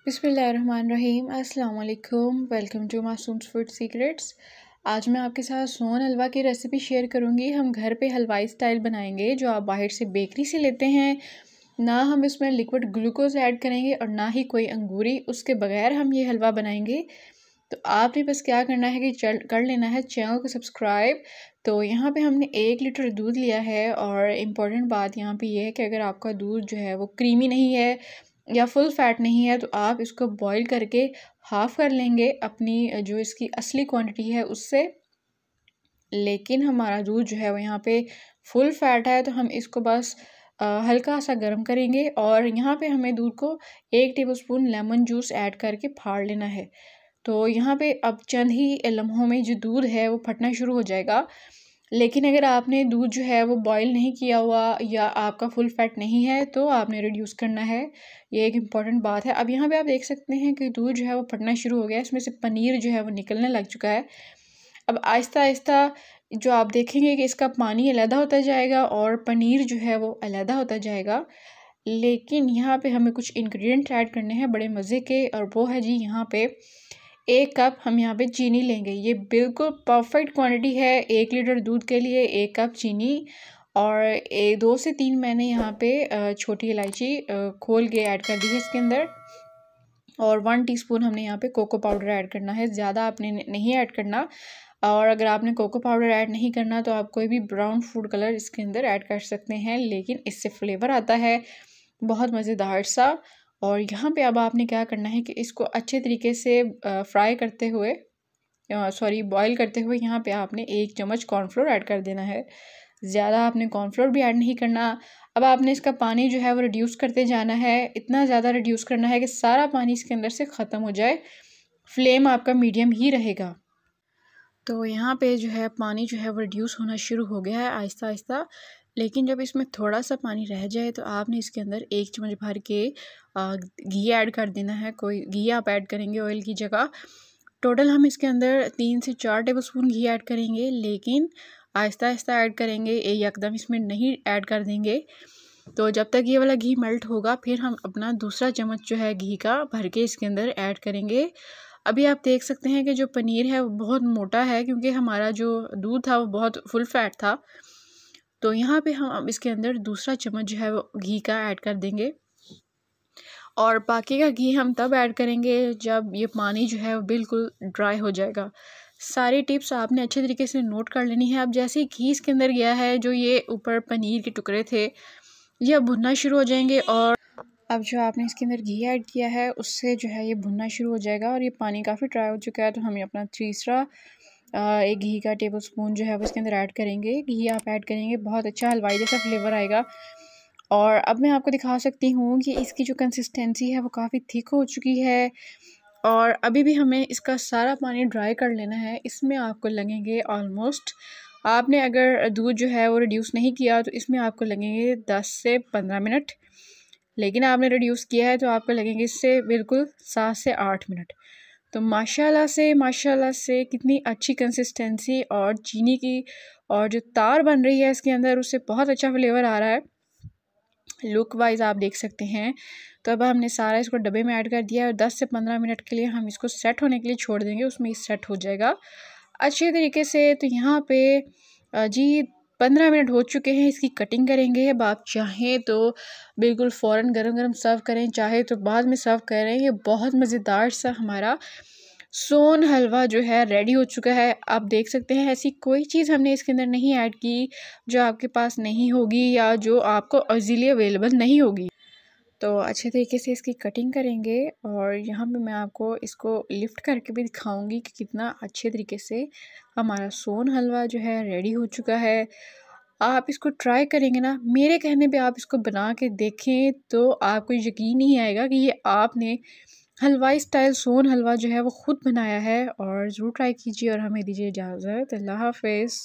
बिस्मिल्लाहिर्रहमानिर्रहीम। अस्सलाम वालेकुम। Welcome to Masoom's food secrets. आज मैं आपके साथ सोन हलवा की रेसिपी शेयर करूंगी। हम घर पे हलवाई स्टाइल बनाएंगे जो आप बाहर से बेकरी से लेते हैं। ना हम इसमें लिक्विड ग्लूकोज ऐड करेंगे और ना ही कोई अंगूरी, उसके बगैर हम ये हलवा बनाएंगे। तो आपने बस क्या करना है कि कर लेना है चैनल को सब्सक्राइब। तो यहाँ पे हमने 1 लीटर दूध लिया है और इम्पॉर्टेंट बात यहाँ पे ये है कि अगर आपका दूध जो है वो क्रीमी नहीं है या फुल फैट नहीं है तो आप इसको बॉईल करके हाफ़ कर लेंगे अपनी जो इसकी असली क्वांटिटी है उससे। लेकिन हमारा दूध जो है वो यहाँ पे फुल फैट है तो हम इसको बस हल्का सा गर्म करेंगे और यहाँ पे हमें दूध को 1 टेबलस्पून लेमन जूस ऐड करके फाड़ लेना है। तो यहाँ पे अब चंद ही लम्हों में जो दूध है वो फटना शुरू हो जाएगा। लेकिन अगर आपने दूध जो है वो बॉईल नहीं किया हुआ या आपका फुल फैट नहीं है तो आपने रिड्यूस करना है। ये एक इम्पॉर्टेंट बात है। अब यहाँ पे आप देख सकते हैं कि दूध जो है वो फटना शुरू हो गया है, इसमें से पनीर जो है वो निकलने लग चुका है। अब आहिस्ता आहिस्ता जो आप देखेंगे कि इसका पानी अलहदा होता जाएगा और पनीर जो है वो अलहदा होता जाएगा। लेकिन यहाँ पे हमें कुछ इंग्रेडिएंट ऐड करने हैं बड़े मज़े के, और वो है जी यहाँ पे 1 कप हम यहाँ पे चीनी लेंगे। ये बिल्कुल परफेक्ट क्वांटिटी है 1 लीटर दूध के लिए 1 कप चीनी। और 2 से 3 मैंने यहाँ पे छोटी इलायची खोल के ऐड कर दी है इसके अंदर। और 1 टीस्पून हमने यहाँ पे कोको पाउडर ऐड करना है, ज़्यादा आपने नहीं ऐड करना। और अगर आपने कोको पाउडर ऐड नहीं करना तो आप कोई भी ब्राउन फूड कलर इसके अंदर ऐड कर सकते हैं, लेकिन इससे फ्लेवर आता है बहुत मज़ेदार सा। और यहाँ पे अब आपने क्या करना है कि इसको अच्छे तरीके से फ्राई करते हुए बॉईल करते हुए यहाँ पे आपने 1 चम्मच कॉर्नफ्लोर ऐड कर देना है। ज़्यादा आपने कॉर्नफ्लोर भी ऐड नहीं करना। अब आपने इसका पानी जो है वो रिड्यूस करते जाना है, इतना ज़्यादा रिड्यूस करना है कि सारा पानी इसके अंदर से ख़त्म हो जाए। फ्लेम आपका मीडियम ही रहेगा। तो यहाँ पे जो है पानी जो है वो रिड्यूस होना शुरू हो गया है आहिस्ता आहिस्ता। लेकिन जब इसमें थोड़ा सा पानी रह जाए तो आपने इसके अंदर 1 चम्मच भर के घी ऐड कर देना है। कोई घी आप ऐड करेंगे ऑयल की जगह। टोटल हम इसके अंदर 3 से 4 टेबलस्पून घी ऐड करेंगे, लेकिन आहिस्ता आहिस्ता ऐड करेंगे, एकदम इसमें नहीं ऐड कर देंगे। तो जब तक ये वाला घी मेल्ट होगा फिर हम अपना दूसरा चम्मच जो है घी का भर के इसके अंदर ऐड करेंगे। अभी आप देख सकते हैं कि जो पनीर है वो बहुत मोटा है क्योंकि हमारा जो दूध था वो बहुत फुल फैट था। तो यहाँ पे हम अब इसके अंदर दूसरा चम्मच जो है वो घी का ऐड कर देंगे। और बाकी का घी हम तब ऐड करेंगे जब ये पानी जो है वो बिल्कुल ड्राई हो जाएगा। सारी टिप्स आपने अच्छे तरीके से नोट कर लेनी है। अब जैसे ही घी इसके अंदर गया है, जो ये ऊपर पनीर के टुकड़े थे ये अब भुनना शुरू हो जाएंगे। और अब जो आपने इसके अंदर घी ऐड किया है उससे जो है ये भुनना शुरू हो जाएगा और ये पानी काफ़ी ड्राई हो चुका है। तो हम अपना तीसरा एक घी का टेबलस्पून जो है वो इसके अंदर ऐड करेंगे। घी आप ऐड करेंगे, बहुत अच्छा हलवाई जैसा फ्लेवर आएगा। और अब मैं आपको दिखा सकती हूँ कि इसकी जो कंसिस्टेंसी है वो काफ़ी थिक हो चुकी है। और अभी भी हमें इसका सारा पानी ड्राई कर लेना है। इसमें आपको लगेंगे ऑलमोस्ट, आपने अगर दूध जो है वो रिड्यूस नहीं किया तो इसमें आपको लगेंगे 10 से 15 मिनट। लेकिन आपने रिड्यूस किया है तो आपको लगेंगे इससे बिल्कुल 7 से 8 मिनट। तो माशाल्लाह से कितनी अच्छी कंसिस्टेंसी और चीनी की और जो तार बन रही है इसके अंदर उससे बहुत अच्छा फ्लेवर आ रहा है। लुक वाइज आप देख सकते हैं। तो अब हमने सारा इसको डब्बे में ऐड कर दिया है और 10 से 15 मिनट के लिए हम इसको सेट होने के लिए छोड़ देंगे, उसमें सेट हो जाएगा अच्छे तरीके से। तो यहाँ पे जी 15 मिनट हो चुके हैं। इसकी कटिंग करेंगे। अब आप चाहें तो बिल्कुल फ़ौरन गरम गरम सर्व करें, चाहे तो बाद में सर्व करें। ये बहुत मज़ेदार सा हमारा सोन हलवा जो है रेडी हो चुका है। आप देख सकते हैं ऐसी कोई चीज़ हमने इसके अंदर नहीं ऐड की जो आपके पास नहीं होगी या जो आपको इजीली अवेलेबल नहीं होगी। तो अच्छे तरीके से इसकी कटिंग करेंगे और यहाँ पे मैं आपको इसको लिफ्ट करके भी दिखाऊंगी कि कितना अच्छे तरीके से हमारा सोन हलवा जो है रेडी हो चुका है। आप इसको ट्राई करेंगे ना, मेरे कहने पे आप इसको बना के देखें तो आपको यकीन नहीं आएगा कि ये आपने हलवाई स्टाइल सोन हलवा जो है वो ख़ुद बनाया है। और ज़रूर ट्राई कीजिए और हमें दीजिए इजाज़त। अल्लाह हाफ़िज़।